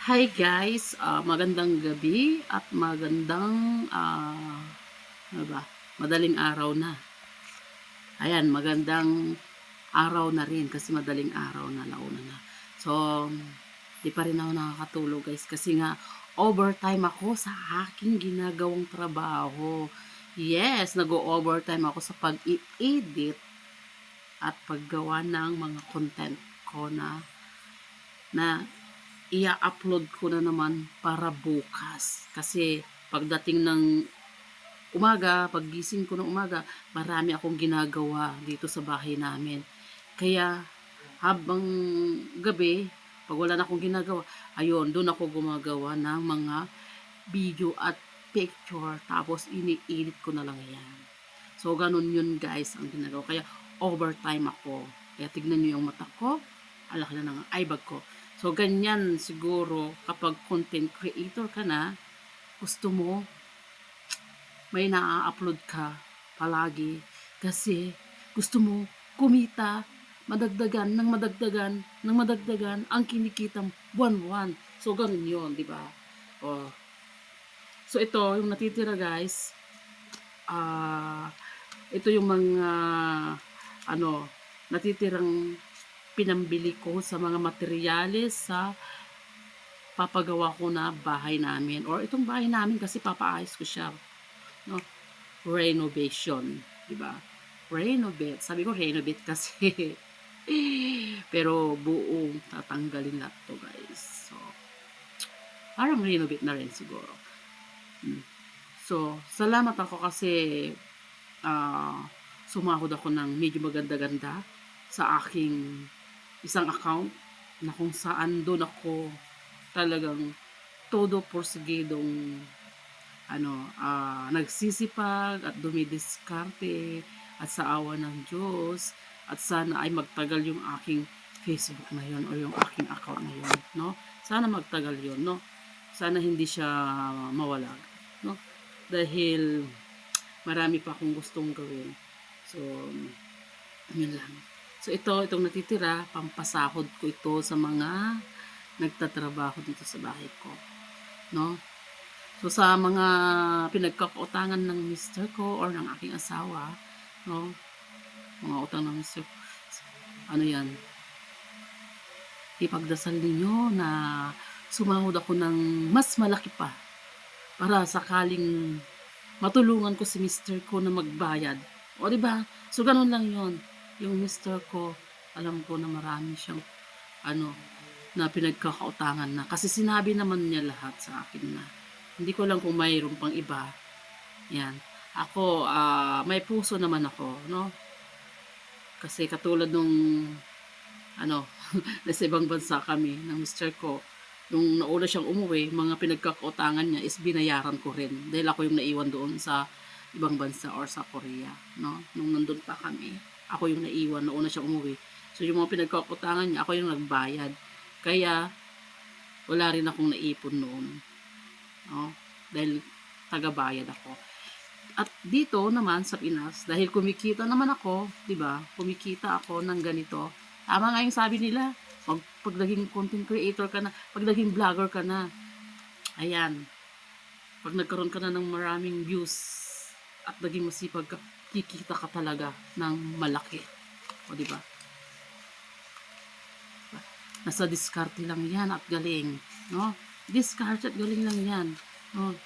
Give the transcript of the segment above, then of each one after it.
Hi guys, magandang gabi at magandang ano ba, madaling araw na. Ayan, magandang araw na rin kasi madaling araw na, launa na. So, di pa rin ako nakakatulog guys kasi nga overtime ako sa aking ginagawang trabaho. Yes, nag-overtime ako sa pag-i-edit at paggawa ng mga content ko na i-upload ko na naman para bukas. Kasi pagdating ng umaga, paggising ko ng umaga, marami akong ginagawa dito sa bahay namin. Kaya habang gabi, pag wala na akong ginagawa, ayun, doon ako gumagawa ng mga video at picture. Tapos ini-edit ko na lang yan. So, ganun yun guys ang ginagawa. Kaya overtime ako. Kaya tignan nyo yung mata ko. Alaki na ng eyebag ko. So, ganyan siguro kapag content creator ka na, gusto mo, may na-upload ka palagi. Kasi gusto mo kumita, madagdagan, ng madagdagan, ng madagdagan ang kinikitang buwan-buwan. So, ganun yun, di ba? Oh. So, ito, yung natitira guys, ito yung mga, natitirang pinambili ko sa mga materyales sa papagawa ko na bahay namin. Or itong bahay namin kasi papaayos ko siya. No? Renovation. Diba? Renovate. Sabi ko renovate kasi. Pero buong tatanggalin lahat to guys. So, parang renovate na rin siguro. So, salamat ako kasi sumahod ako ng medyo maganda-ganda sa aking isang account na kung saan doon ako talagang todo porsigidong nagsisipag at dumidiskarte at sa awa ng Diyos at sana ay magtagal yung aking Facebook na yun o yung aking account na yun, no? Sana magtagal yun, no? Sana hindi siya mawala, no? Dahil marami pa akong gustong gawin. So, yun lang. So, itong natitira, pampasahod ko ito sa mga nagtatrabaho dito sa bahay ko. No? So, sa mga pinagkakautangan ng mister ko or ng aking asawa, no? Mga utang ng mister ko, ano yan, ipagdasal ninyo na sumahod ako ng mas malaki pa para sakaling matulungan ko si mister ko na magbayad. O, di ba? So, ganun lang yon. Yung mister ko, alam ko na marami siyang, na pinagkakautangan na. Kasi sinabi naman niya lahat sa akin na. Hindi ko lang kung mayroon pang iba. Yan. Ako, may puso naman ako, no? Kasi katulad nung, nasa ibang bansa kami, ng mister ko, nung nauna siyang umuwi, mga pinagkakautangan niya is binayaran ko rin. Dahil ako yung naiwan doon sa ibang bansa or sa Korea, no? Nung nandun pa kami, ako yung naiwan, nauna siyang umuwi. So, yung mga pinagkakautangan niya, ako yung nagbayad. Kaya, wala rin akong naipon noon. No? Dahil tagabayad ako. At dito naman sa Pinas, dahil kumikita naman ako, 'di ba? Kumikita ako ng ganito. Tama nga yung sabi nila, pag naging content creator ka na, pag naging vlogger ka na, ayan, pag nagkaroon ka na ng maraming views at naging masipag ka, kikita ka talaga ng malaki. O, 'di ba? Nasa diskarte lang 'yan at galing, no? Diskarte at galing lang 'yan. No?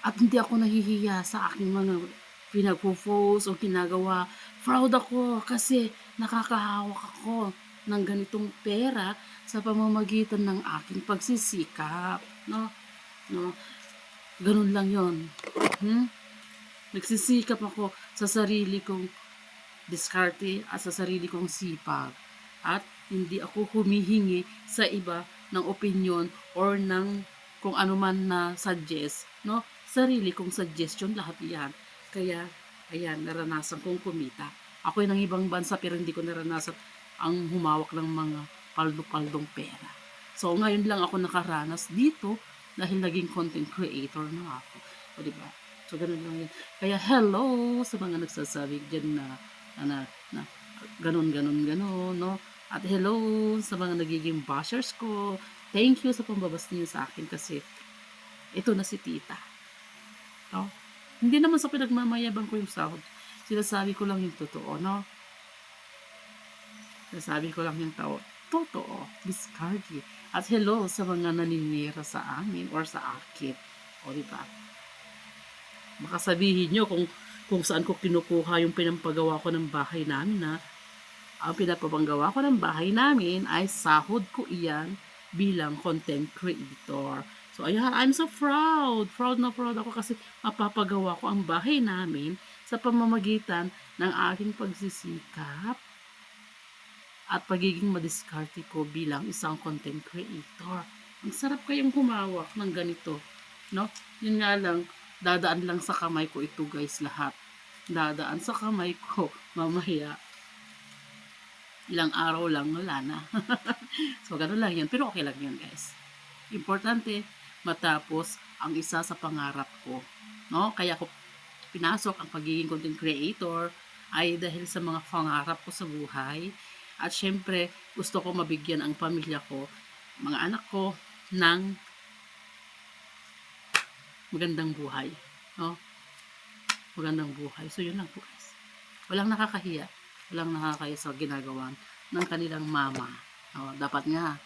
At hindi ako nahihiya sa aking mga pinagpo-post o ginagawa. Proud ako kasi nakakahawak ako ng ganitong pera sa pamamagitan ng aking pagsisikap, no? No? Ganun lang 'yon. Nagsisikap ako sa sarili kong diskarte at sa sarili kong sipag. At hindi ako humihingi sa iba ng opinion or ng kung ano man na suggest, no? Sarili kong suggestion lahat 'yan. Kaya ayan, naranasan kong kumita. Ako ay ng ibang bansa pero hindi ko naranasan ang humawak ng mga paldo-paldong pera. So ngayon lang ako nakaranas dito dahil naging content creator na ako. O, di ba? So ganun lang yan. Kaya hello sa mga nagsasabi dyan na ganun, no? At hello sa mga nagiging bashers ko. thank you sa pambabas niyo sa akin kasi ito na si tita. No? Hindi naman sa pinagmamayabang ko yung sahod. Sinasabi ko lang yung totoo, no? Sinasabi ko lang yung totoo. Discarded. At hello sa mga naninira sa amin or sa akin. O, diba? Baka sabihin nyo kung saan ko kinukuha yung pinampagawa ko ng bahay namin, na ang pinapapanggawa ko ng bahay namin ay sahod ko iyan bilang content creator. So, ayan, I'm so proud. Proud na proud ako kasi mapapagawa ko ang bahay namin sa pamamagitan ng aking pagsisikap at pagiging madiskarte ko bilang isang content creator. Ang sarap kayong humawak ng ganito, no? Yun nga lang, dadaan lang sa kamay ko ito, guys, lahat. Dadaan sa kamay ko mamaya. Ilang araw lang, wala na. So, ganun lang yun. Pero okay lang yun, guys. Importante, matapos ang isa sa pangarap ko. No? Kaya ko pinasok ang pagiging content creator ay dahil sa mga pangarap ko sa buhay. At syempre, gusto ko mabigyan ang pamilya ko, mga anak ko, ng magandang buhay. No? Magandang buhay. So, yun lang po, guys. Walang nakakahiya. Walang nakakahiya sa ginagawa ng kanilang mama. No? Dapat nga,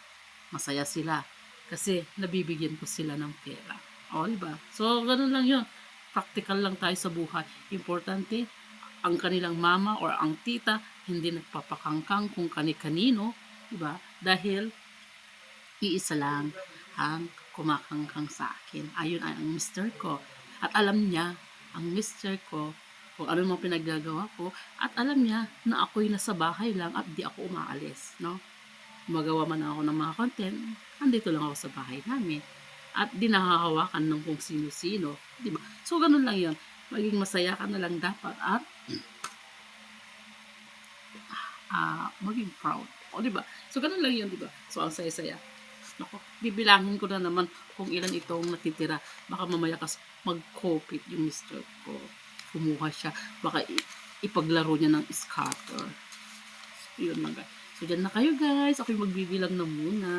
masaya sila. Kasi, nabibigyan ko sila ng pera. O, diba? So, ganun lang yun. Practical lang tayo sa buhay. Importante, ang kanilang mama or ang tita, hindi nagpapakangkang kung kani-kanino. Diba? Dahil, iisa lang ang kumakangkang sa akin. Ayun ay ang mister ko. At alam niya, ang mister ko, kung ano mga pinaggagawa ko, at alam niya na ako'y nasa bahay lang at di ako umaalis, no? Magawa man ako ng mga content, andito lang ako sa bahay namin. At di nakahawakan ng kung sino-sino, di ba? So, ganun lang yun. Maging masaya ka na lang dapat at maging proud. O, di ba? So, ganun lang yun, di ba? So, ang saya-saya. Ako, bibilangin ko na naman kung ilan itong natitira. Baka mamaya kas mag-copy yung mister ko. Kumuha siya. Baka ipaglaro niya ng scatter. So, yun lang, guys. So, dyan na kayo, guys. Ako'y magbibilang na muna.